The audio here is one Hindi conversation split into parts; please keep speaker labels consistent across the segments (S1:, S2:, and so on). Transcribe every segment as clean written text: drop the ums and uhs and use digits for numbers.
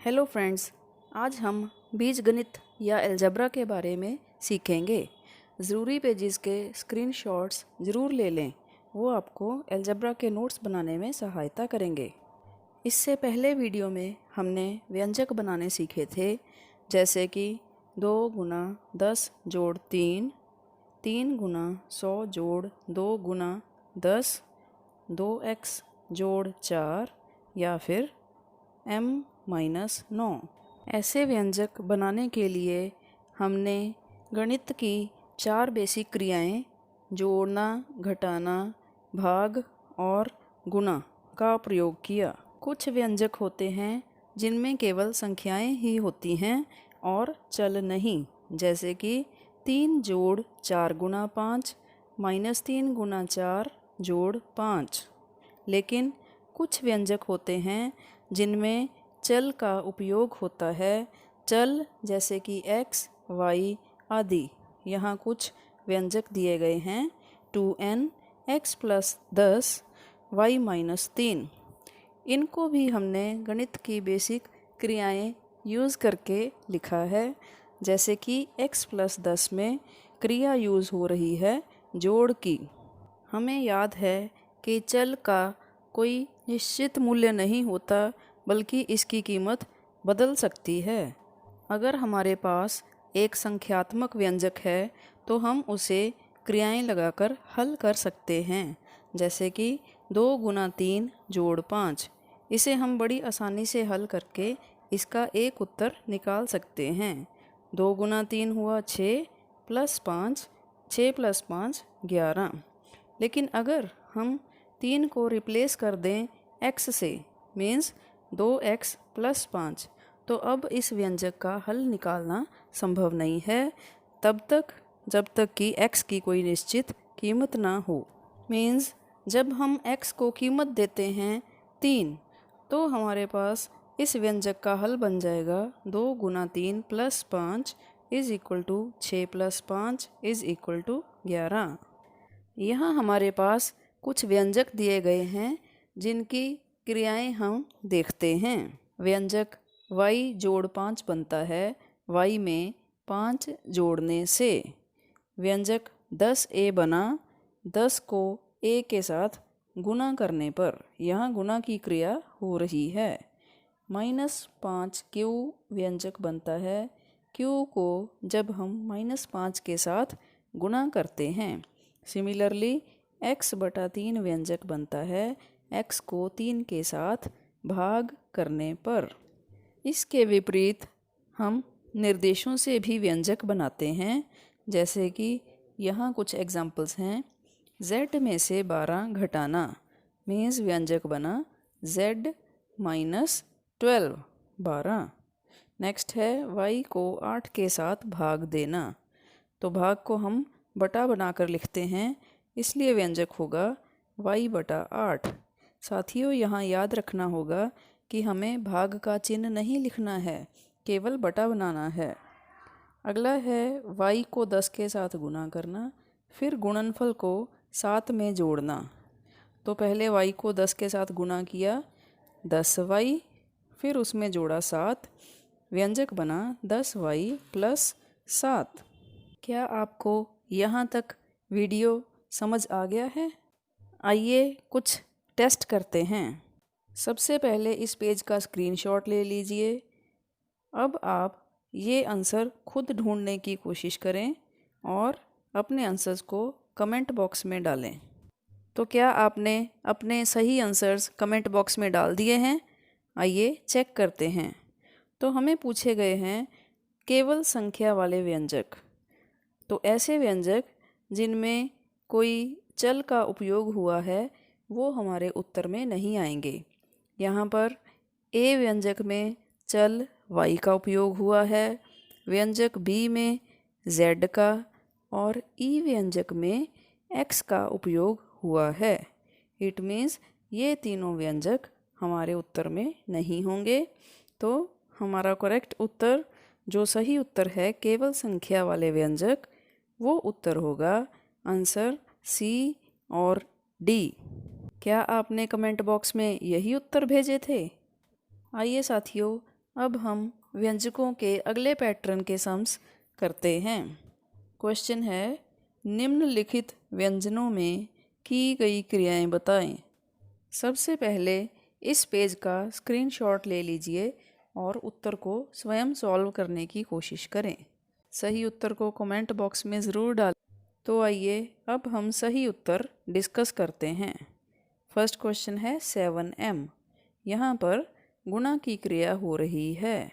S1: हेलो फ्रेंड्स, आज हम बीजगणित या अलजेब्रा के बारे में सीखेंगे। ज़रूरी पेजेस के स्क्रीनशॉट्स ज़रूर ले लें, वो आपको अलजेब्रा के नोट्स बनाने में सहायता करेंगे। इससे पहले वीडियो में हमने व्यंजक बनाने सीखे थे, जैसे कि 2 गुना 10 जोड़ 3, 3 गुना 100 जोड़ 2 गुना 10, 2x जोड़ 4 या फिर m-9। ऐसे व्यंजक बनाने के लिए हमने गणित की 4 बेसिक क्रियाएं जोड़ना, घटाना, भाग और गुणा का प्रयोग किया। कुछ व्यंजक होते हैं जिनमें केवल संख्याएं ही होती हैं और चल नहीं, जैसे कि 3 जोड़ 4 गुना 5 -3 गुना 4 जोड़ 5। लेकिन कुछ व्यंजक होते हैं जिनमें चल का उपयोग होता है, चल जैसे कि x, y आदि। यहाँ कुछ व्यंजक दिए गए हैं। 2n x + 10 y - 3। इनको भी हमने गणित की बेसिक क्रियाएं यूज़ करके लिखा है, जैसे कि x + 10 में क्रिया यूज़ हो रही है जोड़ की। हमें याद है कि चल का कोई निश्चित मूल्य नहीं होता, बल्कि इसकी कीमत बदल सकती है। अगर हमारे पास एक संख्यात्मक व्यंजक है तो हम उसे क्रियाएं लगाकर हल कर सकते हैं, जैसे कि 2 गुना 3 जोड़ 5। इसे हम बड़ी आसानी से हल करके इसका एक उत्तर निकाल सकते हैं। 2 गुना 3 हुआ 6 + 5, 6 + 5 11। लेकिन अगर हम 3 को रिप्लेस कर दें x से, मीन्स 2x + 5, तो अब इस व्यंजक का हल निकालना संभव नहीं है जब तक कि x की कोई निश्चित कीमत ना हो। मीन्स जब हम x को कीमत देते हैं 3, तो हमारे पास इस व्यंजक का हल बन जाएगा 2 गुना 3 + 5 = 6 + 5 = 11। यहाँ हमारे पास कुछ व्यंजक दिए गए हैं जिनकी क्रियाएं हम देखते हैं। व्यंजक y जोड़ 5 बनता है y में 5 जोड़ने से। व्यंजक 10a बना 10 को a के साथ गुना करने पर। यहाँ गुना की क्रिया हो रही है। -5q व्यंजक बनता है q को जब हम -5 के साथ गुणा करते हैं। सिमिलरली x/3 व्यंजक बनता है x को 3 के साथ भाग करने पर। इसके विपरीत हम निर्देशों से भी व्यंजक बनाते हैं, जैसे कि यहाँ कुछ एग्जाम्पल्स हैं। z में से 12 घटाना, मीन्स व्यंजक बना z - 12 12। नेक्स्ट है y को 8 के साथ भाग देना, तो भाग को हम बटा बनाकर लिखते हैं, इसलिए व्यंजक होगा y/8। साथियों, यहाँ याद रखना होगा कि हमें भाग का चिन्ह नहीं लिखना है, केवल बटा बनाना है। अगला है y को 10 के साथ गुणा करना, फिर गुणनफल को 7 में जोड़ना। तो पहले y को 10 के साथ गुणा किया 10y, फिर उसमें जोड़ा 7, व्यंजक बना 10y + 7। क्या आपको यहाँ तक वीडियो समझ आ गया है? आइए कुछ टेस्ट करते हैं। सबसे पहले इस पेज का स्क्रीनशॉट ले लीजिए। अब आप ये आंसर खुद ढूंढने की कोशिश करें और अपने आंसर्स को कमेंट बॉक्स में डालें। तो क्या आपने अपने सही आंसर्स कमेंट बॉक्स में डाल दिए हैं? आइए चेक करते हैं। तो हमें पूछे गए हैं केवल संख्या वाले व्यंजक। तो ऐसे व्यंजक जिनमें कोई चल का उपयोग हुआ है वो हमारे उत्तर में नहीं आएंगे। यहाँ पर a व्यंजक में चल y का उपयोग हुआ है, व्यंजक b में z का और e व्यंजक में x का उपयोग हुआ है। इट मीन्स ये तीनों व्यंजक हमारे उत्तर में नहीं होंगे। तो हमारा करेक्ट उत्तर, जो सही उत्तर है केवल संख्या वाले व्यंजक, वो उत्तर होगा आंसर C और D। क्या आपने कमेंट बॉक्स में यही उत्तर भेजे थे? आइए साथियों, अब हम व्यंजकों के अगले पैटर्न के सम्स करते हैं। क्वेश्चन है, निम्नलिखित व्यंजनों में की गई क्रियाएं बताएं। सबसे पहले इस पेज का स्क्रीनशॉट ले लीजिए और उत्तर को स्वयं सॉल्व करने की कोशिश करें। सही उत्तर को कमेंट बॉक्स में ज़रूर डालें। तो आइए अब हम सही उत्तर डिस्कस करते हैं। फर्स्ट क्वेश्चन है 7m। यहाँ पर गुणा की क्रिया हो रही है।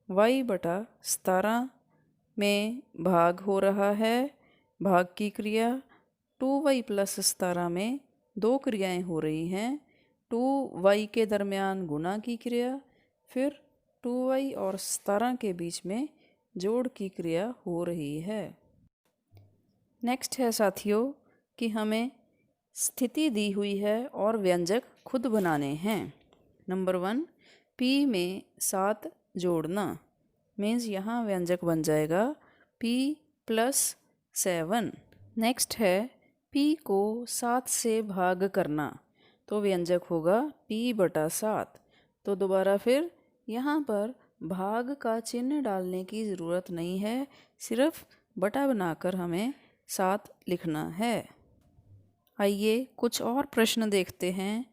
S1: y/17 में भाग हो रहा है। भाग की क्रिया 2y + 17 में दो क्रियाएं हो रही हैं। 2y के दरमियान गुणा की क्रिया, फिर 2y और 17 के बीच में जोड़ की क्रिया हो रही है। नेक्स्ट है साथियों कि हमें स्थिति दी हुई है और व्यंजक खुद बनाने हैं। नंबर 1, p में 7 जोड़ना मीन्स यहाँ व्यंजक बन जाएगा p + 7। नेक्स्ट है p को 7 से भाग करना, तो व्यंजक होगा p/7। तो दोबारा फिर यहाँ पर भाग का चिन्ह डालने की ज़रूरत नहीं है, सिर्फ बटा बनाकर हमें 7 लिखना है। आइए कुछ और प्रश्न देखते हैं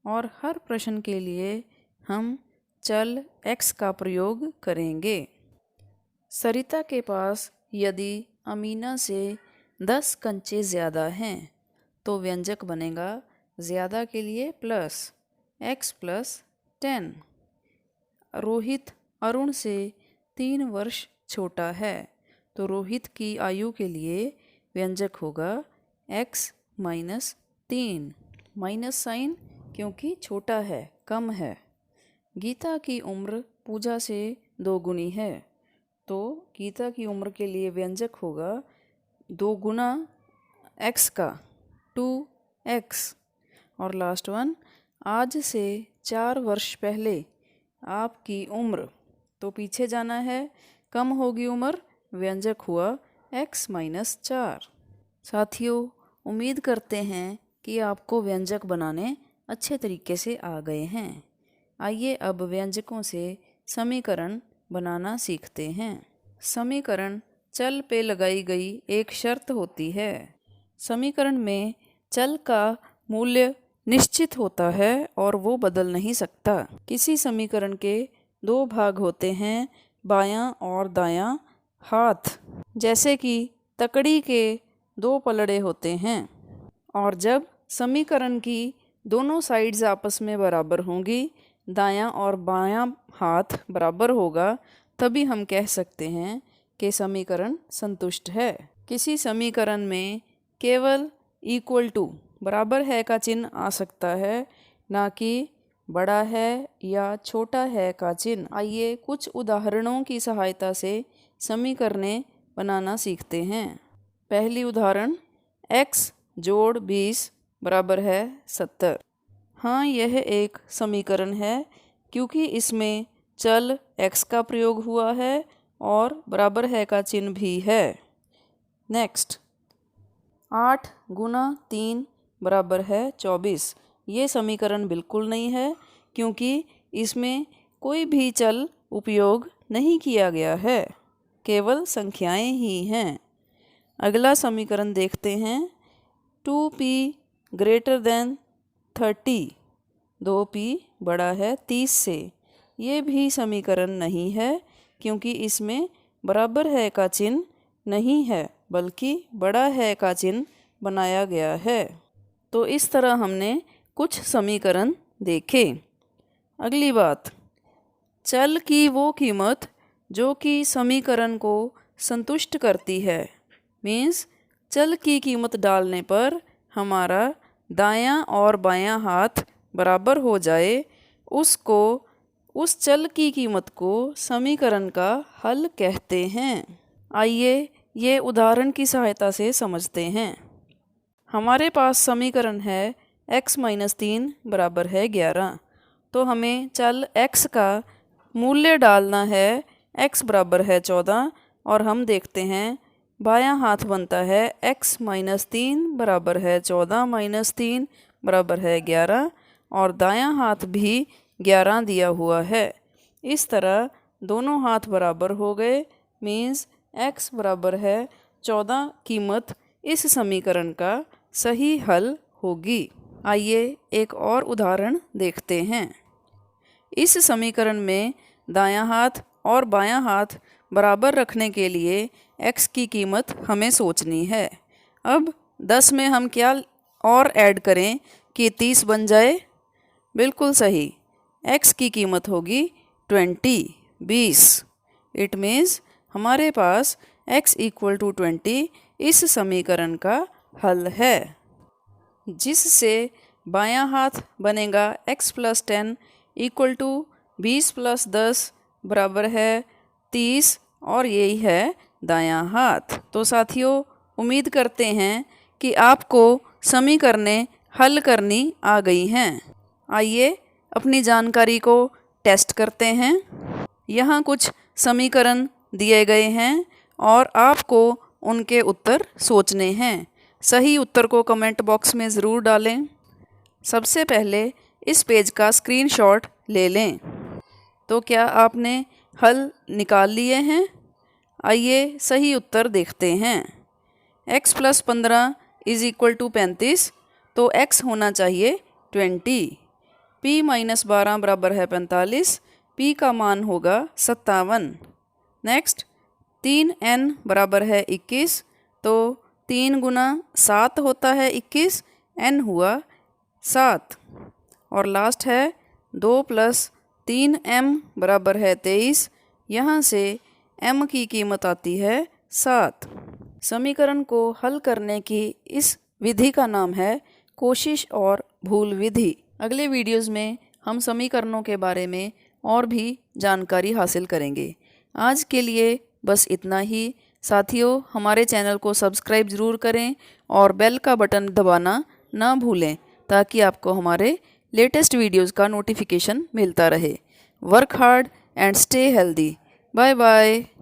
S1: और हर प्रश्न के लिए हम चल x का प्रयोग करेंगे। सरिता के पास यदि अमीना से 10 कंचे ज़्यादा हैं तो व्यंजक बनेगा ज़्यादा के लिए प्लस x + 10। रोहित अरुण से 3 वर्ष छोटा है तो रोहित की आयु के लिए व्यंजक होगा x - 3। माइनस साइन क्योंकि छोटा है, कम है। गीता की उम्र पूजा से 2 गुनी है तो गीता की उम्र के लिए व्यंजक होगा 2 गुना x का 2x। और लास्ट वन, आज से 4 वर्ष पहले आपकी उम्र, तो पीछे जाना है, कम होगी उम्र, व्यंजक हुआ x - 4। साथियों, उम्मीद करते हैं कि आपको व्यंजक बनाने अच्छे तरीके से आ गए हैं। आइए अब व्यंजकों से समीकरण बनाना सीखते हैं। समीकरण चल पे लगाई गई एक शर्त होती है। समीकरण में चल का मूल्य निश्चित होता है और वो बदल नहीं सकता। किसी समीकरण के 2 भाग होते हैं, बायां और दायां हाथ। जैसे कि तकड़ी के 2 पलड़े होते हैं और जब समीकरण की दोनों साइड्स आपस में बराबर होंगी, दायां और बायां हाथ बराबर होगा, तभी हम कह सकते हैं कि समीकरण संतुष्ट है। किसी समीकरण में केवल इक्वल टू बराबर है का चिन्ह आ सकता है, ना कि बड़ा है या छोटा है का चिन्ह। आइए कुछ उदाहरणों की सहायता से समीकरणें बनाना सीखते हैं। पहली उदाहरण, x + 20 = 70। हाँ, यह एक समीकरण है क्योंकि इसमें चल x का प्रयोग हुआ है और बराबर है का चिन्ह भी है। नेक्स्ट, 8 × 3 = 24। ये समीकरण बिल्कुल नहीं है क्योंकि इसमें कोई भी चल उपयोग नहीं किया गया है, केवल संख्याएं ही हैं। अगला समीकरण देखते हैं, 2p > 30, 2p बड़ा है 30 से। ये भी समीकरण नहीं है क्योंकि इसमें बराबर है का चिन्ह नहीं है, बल्कि बड़ा है का चिन्ह बनाया गया है। तो इस तरह हमने कुछ समीकरण देखे। अगली बात, चल की वो कीमत जो कि समीकरण को संतुष्ट करती है, मीन्स चल की कीमत डालने पर हमारा दायां और बायां हाथ बराबर हो जाए, उसको, उस चल की कीमत को समीकरण का हल कहते हैं। आइए ये उदाहरण की सहायता से समझते हैं। हमारे पास समीकरण है x - 3 = 11। तो हमें चल x का मूल्य डालना है, x = 14, और हम देखते हैं बायां हाथ बनता है x - 3 = 14 - 3 = 11 और दायां हाथ भी 11 दिया हुआ है। इस तरह दोनों हाथ बराबर हो गए, मीन्स x बराबर है 14 कीमत इस समीकरण का सही हल होगी। आइए एक और उदाहरण देखते हैं। इस समीकरण में दायां हाथ और बायां हाथ बराबर रखने के लिए x की कीमत हमें सोचनी है। अब 10 में हम क्या और ऐड करें कि 30 बन जाए? बिल्कुल सही, x की कीमत होगी 20। इट मीन्स हमारे पास x इक्वल टू 20 इस समीकरण का हल है, जिससे बायां हाथ बनेगा x plus 10 equal to 20 plus 10 बराबर है 30, और यही है दायां हाथ। तो साथियों, उम्मीद करते हैं कि आपको समीकरणें हल करनी आ गई हैं। आइए अपनी जानकारी को टेस्ट करते हैं। यहाँ कुछ समीकरण दिए गए हैं और आपको उनके उत्तर सोचने हैं। सही उत्तर को कमेंट बॉक्स में ज़रूर डालें। सबसे पहले इस पेज का स्क्रीनशॉट ले लें। तो क्या आपने हल निकाल लिए हैं? आइए सही उत्तर देखते हैं। x plus 15 is equal to 35, तो x होना चाहिए 20। p माइनस 12 बराबर है 45, p का मान होगा 57। नेक्स्ट, 3n बराबर है 21, तो 3 गुना 7 होता है 21, n हुआ 7। और लास्ट है 2 प्लस 3m बराबर है 23, यहाँ से m की कीमत आती है 7। समीकरण को हल करने की इस विधि का नाम है कोशिश और भूल विधि। अगले वीडियोज़ में हम समीकरणों के बारे में और भी जानकारी हासिल करेंगे। आज के लिए बस इतना ही। साथियों, हमारे चैनल को सब्सक्राइब ज़रूर करें और बेल का बटन दबाना ना भूलें, ताकि आपको हमारे लेटेस्ट वीडियोज़ का नोटिफिकेशन मिलता रहे। Work hard and stay healthy. Bye bye.